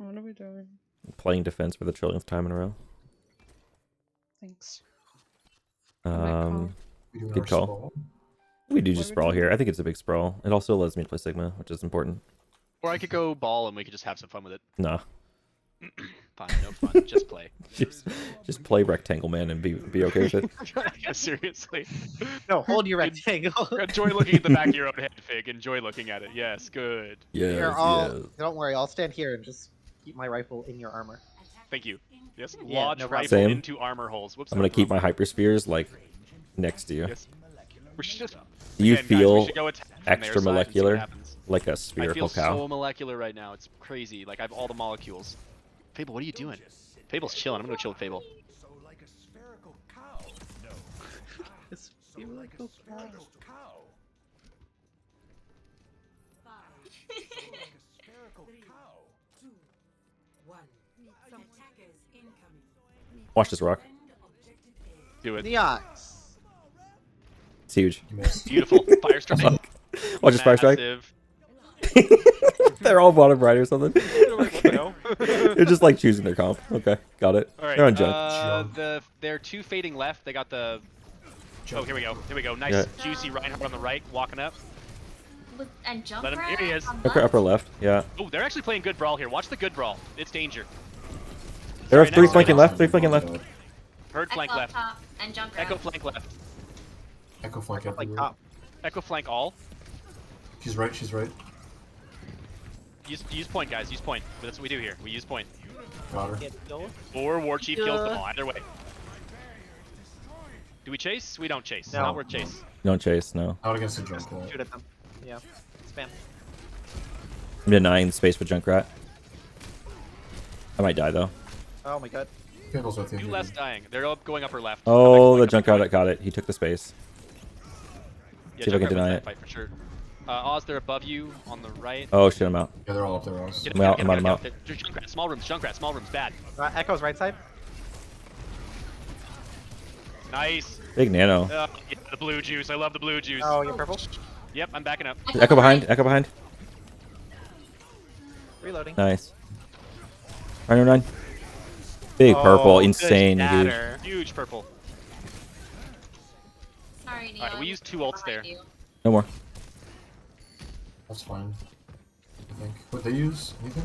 What are we doing? Playing defense for the trillionth time in a row. Thanks. Good call. We do just sprawl here. I think it's a big sprawl. It also allows me to play Sigma, which is important. Or I could go ball and we could just have some fun with it. Nah. Fine, no fun. Just play. just play rectangle man and be okay with it. Yeah, seriously. No, hold your rectangle. Enjoy looking at the back of your own head, Fig. Enjoy looking at it. Yes, good. Yes, Don't worry, I'll stand here and just keep my rifle in your armor. Thank you. Yes, Yeah, lodge no rifle Same. into armor holes. Whoops, I'm gonna keep my hyperspheres like next to you. Yes. We should just. Do you Again, guys, feel we should go attack from their extra side and see what molecular? happens. Like a I spherical feel cow? so molecular right now. It's crazy. Like I have all the molecules. Fable, what are you doing? Fable's chilling. I'm gonna go chill with Fable. Watch this rock. Do it. Neox. It's huge. Beautiful. Fire strike. Watch this fire strike. Massive. They're all bottom right or something. Okay. They're just like choosing their comp. Okay, got it. All right. They're on jump. They're two fading left. They got the. Oh, here we go. Here we go. Nice, Yeah. juicy Reinhardt on the right, walking up. And jump Let him. Here he is. Upper left. Yeah. Oh, they're actually playing good brawl here. Watch the good brawl. It's danger. There are Sorry, three next flanking one. left. Three flanking left. Herd flank Echo left. top and jump Echo right. flank left. Echo flank Like everywhere. top. Echo flank all. She's right, she's right. Use point, guys. Use point. That's what we do here. We use point. Got her. Can't go. Or War Chief kills them all. Either way. Do we chase? We don't chase. No. Not worth chase. Don't chase. No. Out against the junk wall. Shoot at them. Yeah. Spam. I'm denying space for Junkrat. I might die though. Oh my god. Fable's with you. Two less dying. They're up going upper left. Oh, the I'm actually going Junkrat got it. He took the space. Yeah, See if I can Junkrat deny wins that it. fight for sure. Oz, they're above you on the right. Oh shit, I'm out. Yeah, they're all up there, Ross. Get I'm him, out, get him, I'm get out, him, I'm get him. Junkrat, small rooms, bad. Echo's right side. Nice. Big nano. Yeah, the blue juice. I love the blue juice. Oh, you're purple. Yep, I'm backing up. Echo behind. Echo behind. Reloading. Nice. 909. Big purple. Insane, huge. shatter. Huge purple. Sorry, Neon. Alright, we used 2 ults there. Behind you. No more. That's fine. I think. What they use? Anything?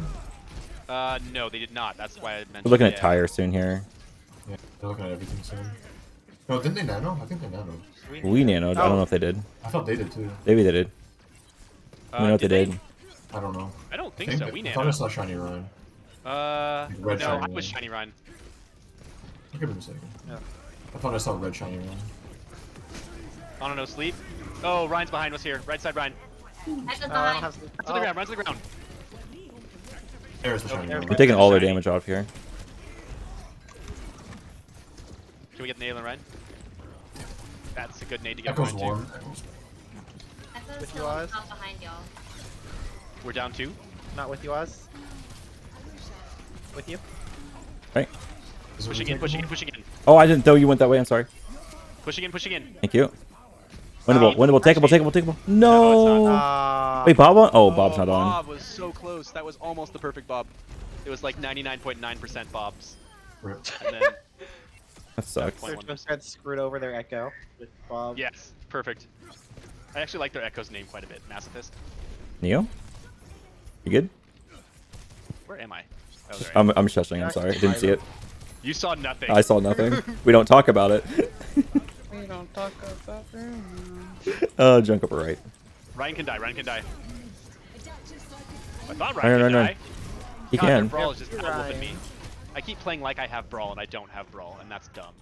No, they did not. That's why I mentioned. We're looking at yeah. tire soon here. Yeah, they're looking at everything soon. No, didn't they nano? I think they nanoed. We nanoed. I don't know if they did. I thought they did too. Maybe they did. We know what they did. I don't know. I don't think I so. We I thought I nano. saw Shiny Ryan. No, Red shiny I was one. shiny Ryan. I'll give him a second. Yeah. I thought I saw red Shiny Ryan. I don't know, sleep. Oh, Ryan's behind us here. Right side, Ryan. Echo's I don't behind. have some. Run to the ground. Run to the ground. There's the Shiny Okay. Ryan. We're taking all their Shiny. damage off here. Can we get the nail on Ryan? That's a good nade to get Echo's Ryan too. one. Echo's... Echo's With still you, Oz? top behind y'all. We're down 2. Not with you, Oz. With you. Right. Is it Pushing in, pushing in, untakeable? pushing in. Oh, I didn't know you went that way. I'm sorry. Pushing in, pushing in. Thank you. Winnable. Winnable. Takeable. Takeable. Takeable. No. Wait, Bob on? Oh, Bob's not on. Bob was so close. That was almost the perfect Bob. It was like 99.9% Bobs. Rip. And then, That sucks. Their Junkrat screwed over their Echo with Bob. yes, perfect. I actually like their Echo's name quite a bit. Masochist. Neo? You good? Where am I? Oh, there I am. I'm shushing. I'm sorry. I didn't see it. You saw nothing. I saw nothing. We don't talk about it. We don't talk about them. Oh, junk upper right. Ryan can die. Ryan can die. I thought Ryan, Ryan could Ryan. die. He God, their can. Brawl is just Ryan. out-whooping me. I keep playing like I have Brawl and I don't have Brawl, and that's dumb.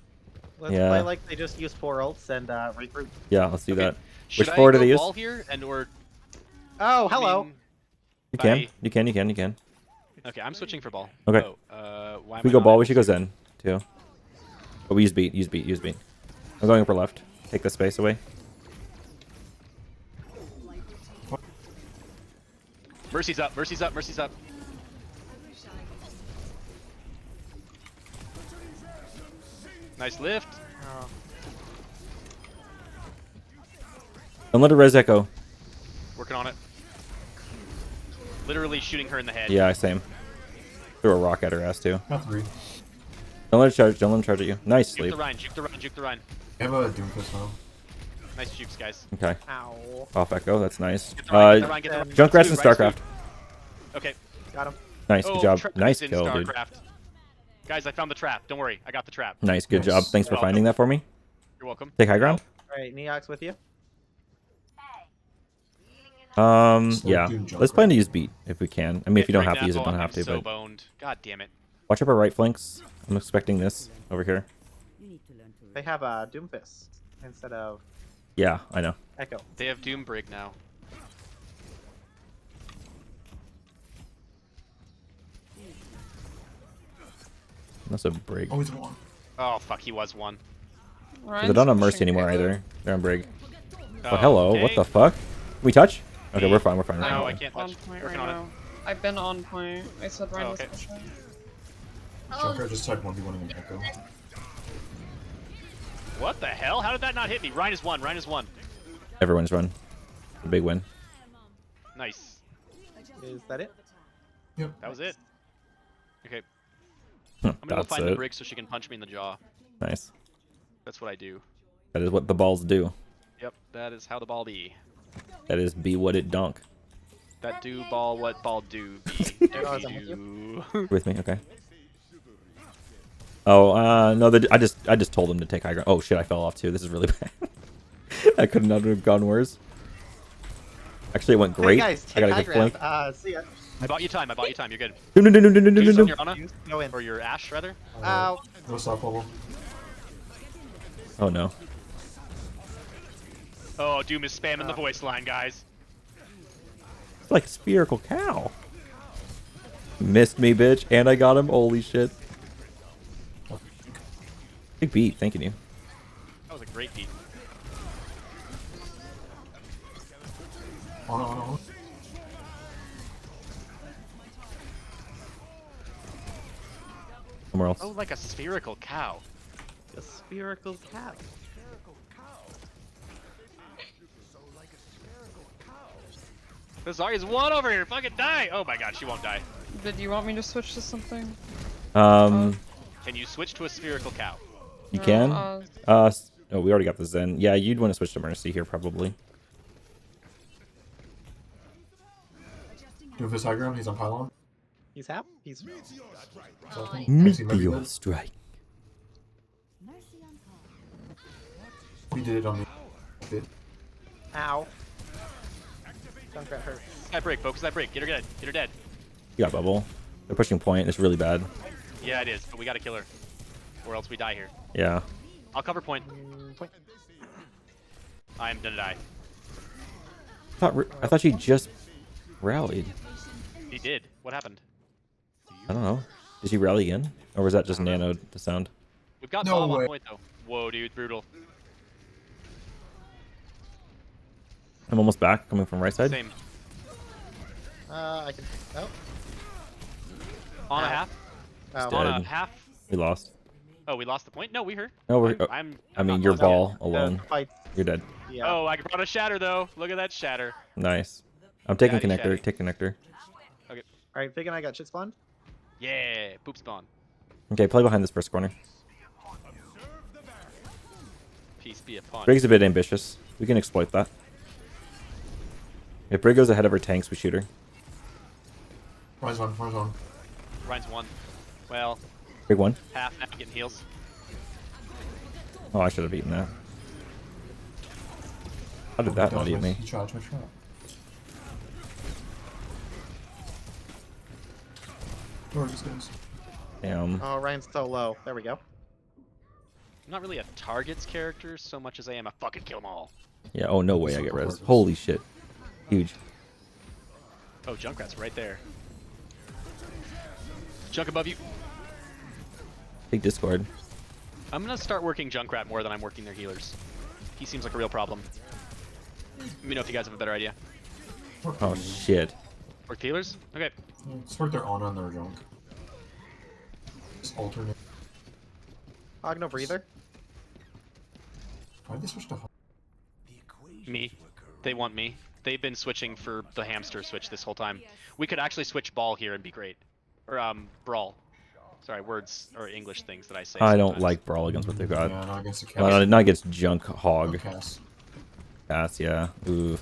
Let's Yeah. play like they just use 4 ults and regroup. Yeah, let's do Okay. that. Should Which I floor do go they use? Ball here and or Oh, I hello. mean- You can. Bye. You can. You can. You can. Okay, I'm switching for ball. Okay. Oh, why am If we I go not ball, able we should go to? Zen too. But we use beat. Use beat. Use beat. I'm going upper left. Take the space away. Mercy's up. Mercy's up. Mercy's up. Nice lift. Oh. Don't let it res echo. Working on it. Literally shooting her in the head. Yeah, same. Throw a rock at her ass too. Got 3. Don't let it charge. Don't let him charge at you. Nice Juke sleep. the Rhine, juke the Rhine, juke the Rhine. I have a Doomfist now. Nice jukes, guys. Okay. Ow. Off echo. That's nice. Get the Rhine, get the Rhine, get the Rhine. Junkrat's in Two, Rhine's StarCraft. two. Okay. Got him. Nice. Good job. Trap Nice is in kill, dude. StarCraft. Guys, I found the trap. Don't worry, I got the trap. Nice. Good Nice. job. Thanks for Welcome. finding that for me. You're welcome. Take high ground. Alright, Neox with you. Yeah. Doom Let's Junkrat. plan to use beat if we can. I mean, if you don't Right have to use it, now, don't I'm have to. so But boned. God damn it. watch up our right flanks. I'm expecting this over here. They have a Doomfist instead of Yeah, I know. Echo. They have Doom Brig now. That's a brig. Oh, he's 1. Oh fuck, he was one. They don't have mercy anymore either. They're on brig. Oh, Oh, hello. What okay. the fuck? Can we touch? Okay, we're fine. We're fine. We're No, fine. I can't On touch. point Working right on it. now. I've been on point. I said Ryan Oh, was okay. pushing. Junkrat Oh, just type 1v1 in Echo. What the hell? How did that not hit me? Rhine is one. Rhine is one. Everyone's run. A big win. Nice. Is that it? Yep. That was it. Okay. I'm gonna go That's find the it. brig so she can punch me in the jaw. Nice. That's what I do. That is what the balls do. Yep, that is how the ball be. That is be what it dunk. That do ball what ball do be. Guys, I'm with do. With me, okay. Oh, no, I just told him to take high ground. Oh shit, I fell off too. This is really bad. I could not have gone worse. Actually, it went great. Hey guys, I got take a high good flank. ground. See ya. I bought you time. I bought you time. You're good. No, no, no, no, no, no, no, Use no, on no. your Ana Use- Go in. or your Ash rather. Ow. No stop bubble. Oh no. Oh, Doom is spamming the voice line, guys. It's like a spherical cow. Missed me, bitch, and I got him. Holy shit. Big beat, thanking you. That was a great beat. On, on. Somewhere else. Oh, like a spherical cow. A spherical cat. The Zarya's one over here. Fucking die. Oh my god, she won't die. Did you want me to switch to something? Um, Can you switch to a spherical cow? you can. uh, Oh, we already got the Zen. Yeah, you'd want to switch to Mercy here probably. Doomfist high ground. He's on pylon. He's happy. He's So I think Mercy might be Meteor good. strike. He did it on me. Bit. ow. Junkrat hurt. That break, focus that break. Get her dead. Get her dead. You got bubble. They're pushing point. It's really bad. Yeah, it is, but we gotta kill her. Or else we die here. Yeah. I'll cover point. Point. I'm gonna die. I thought she just rallied. He did. What happened? I don't know. Did she rally again? Or was that just nanoed the sound? We've got No Bob way. on point though. Whoa, dude, brutal. I'm almost back, coming from right side. Same. I can. Oh. On a Ow. half. Oh. On a Dead. half. We lost. Oh, we lost the point. No, we hurt. No, we're. I mean, your lost. ball alone. Fight. You're dead. Yeah. Oh, I brought a shatter though. Look at that shatter. Nice. I'm taking Daddy connector. shatty. Take connector. Alright, Fig and I got shit spawned. Yeah, poop spawn. Okay, play behind this first corner. Peace be upon. Brig's a bit ambitious. We can exploit that. If Brig goes ahead of her tanks, we shoot her. Rise on, rise on. Ryan's one. Well, Brig one. half now getting heals. Oh, I should have eaten that. How did that not eat me? He tried to trap. Gorgeous guys. Damn. Oh, Ryan's so low. There we go. I'm not really a targets character so much as I am a fucking kill 'em all. Yeah, oh, no way I get res. Holy shit. Huge. Oh, Junkrat's right there. Junk above you. Big Discord. I'm gonna start working Junkrat more than I'm working their healers. He seems like a real problem. Let me know if you guys have a better idea. Oh, shit. Work the healers? Okay. Let's work their honor and their junk. Just alternate. Ogno breather. Why'd they switch to Me. They want me. They've been switching for the hamster switch this whole time. We could actually switch ball here and be great. Or brawl. Sorry, words or English things that I say. I don't sometimes. like brawl against what they've got. Yeah, not against the cast. Not against junk hog. Cast. Cast, yeah. Ooh.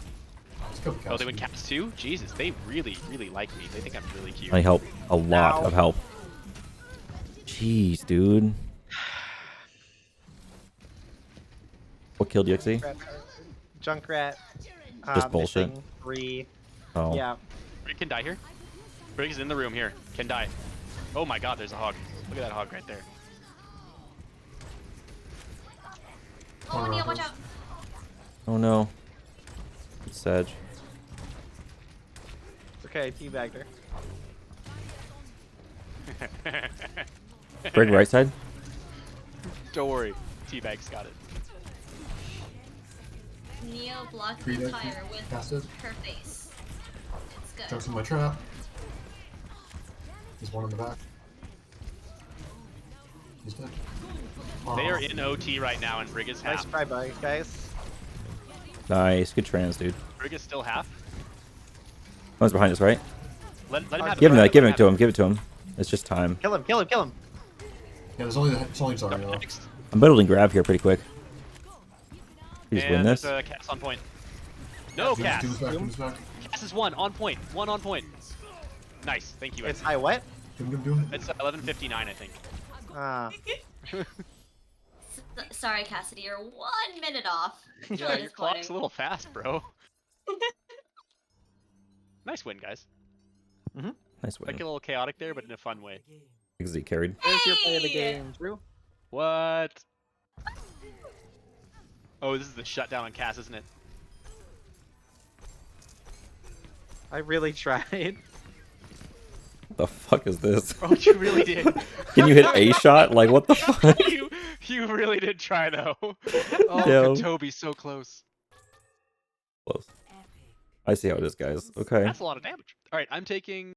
Let's go cast. Oh, they went cast too? Jesus, they really, really like me. They think I'm really cute. I help. A lot Ow. of help. Jeez, dude. What killed you, XE? Junkrat. Just bullshit. missing 3. Oh. Yeah. Brig can die here. Brig is in the room here. Can die. Oh my god, there's a hog. Look at that hog right there. Oh, Neil, watch out. Oh no. It's Sedge. It's okay, teabagged her. Brig right side? Don't worry. Teabag's got it. Neo blocked Read the it, fire with cast it. her face. It's good. Jumps in my trap. There's one in the back. He's dead. They are in OT right now, and Brig is Nice half. try, buddy, guys. Nice. Good trans, dude. Brig is still half. One's behind us, right? Let him have Give him it. that. Give it to him. Give it to him. It's just time. Kill him, kill him, kill him. Yeah, there's only Zarya though. Next. I'm building grab here pretty quick. Please win And this. there's a Cass on point. No, Cass. Doom's back, Doom's back. Cass is one on point. One on point. Nice. Thank you. It's high what? Doom. It's 11:59, I think. Ah. Sorry, Cassidy, you're 1 minute off. Yeah, your clock's a little fast, bro. Nice win, guys. Nice win. Like a little chaotic there, but in a fun way. XZ carried. There's your play of the game, Drew. What? Oh, this is the shutdown on Cass, isn't it? I really tried. What the fuck is this? Oh, you really did. Can you hit a shot? Like, what the fuck? you really did try though. Oh, Yo. Toby, so close. Close. I see how it is, guys. Okay. That's a lot of damage. All right, I'm taking